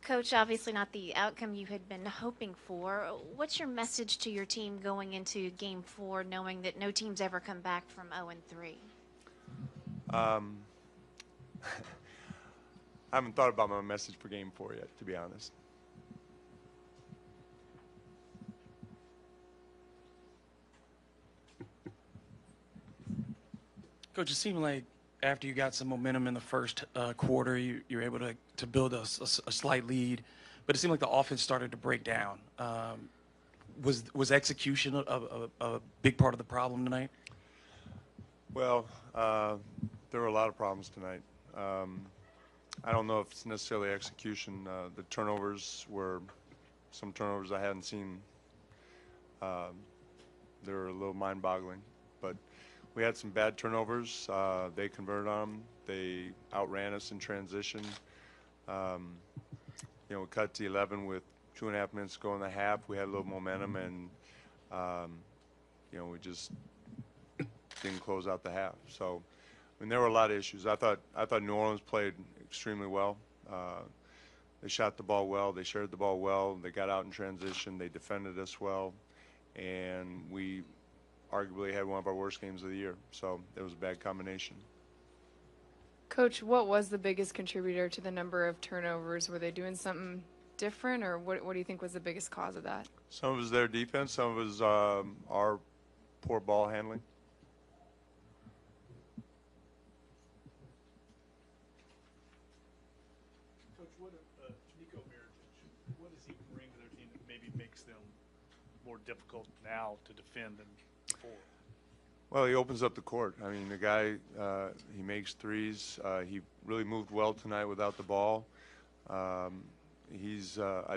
Coach, obviously not the outcome you had been hoping for. What's your message to your team going into Game 4, knowing that no team's ever come back from 0-3? Um, I haven't thought about my message for Game 4 yet, to be honest. Coach, it seemed like after you got some momentum in the first quarter, you were able to build a slight lead, but it seemed like the offense started to break down. Was execution a big part of the problem tonight? Well, there were a lot of problems tonight. I don't know if it's necessarily execution. The turnovers were some turnovers I hadn't seen. They were a little mind-boggling, but we had some bad turnovers. They converted on them. They outran us in transition. We cut to 11 with 2.5 minutes to go in the half. We had a little momentum, and we just didn't close out the half. So, I mean, there were a lot of issues. I thought New Orleans played extremely well. They shot the ball well. They shared the ball well. They got out in transition. They defended us well, and we arguably had one of our worst games of the year. So it was a bad combination. Coach, what was the biggest contributor to the number of turnovers? Were they doing something different, or what do you think was the biggest cause of that? Some of it was their defense. Some of it was our poor ball handling. Coach, what does he bring to their team that maybe makes them more difficult now to defend than before? Well, he opens up the court. I mean, the guy, he makes threes. He really moved well tonight without the ball. I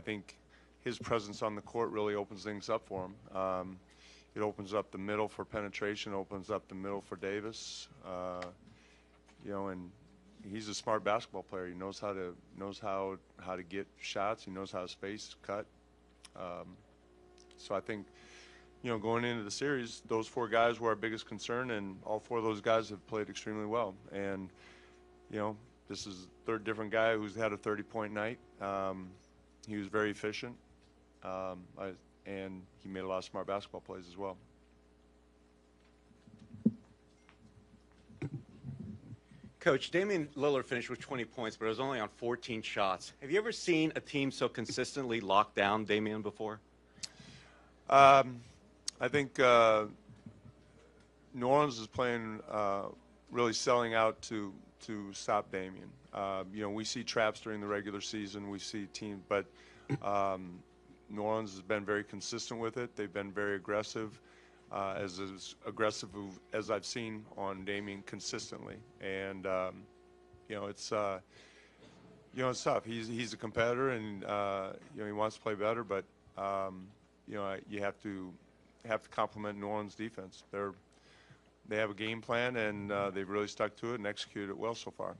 think his presence on the court really opens things up for him. It opens up the middle for penetration, opens up the middle for Davis. And he's a smart basketball player. He knows how to get shots. He knows how to space, cut. So I think, going into the series, those four guys were our biggest concern, and all four of those guys have played extremely well. And, this is the third different guy who's had a 30-point night. He was very efficient, and he made a lot of smart basketball plays as well. Coach, Damian Lillard finished with 20 points, but it was only on 14 shots. Have you ever seen a team so consistently lock down Damian before? I think New Orleans is playing, really selling out to stop Damian. We see traps during the regular season. We see teams, but New Orleans has been very consistent with it. They've been very aggressive, as aggressive as I've seen on Damian consistently. And it's it's tough. He's a competitor, and he wants to play better, but you have to compliment New Orleans defense. They have a game plan, and they've really stuck to it and executed it well so far.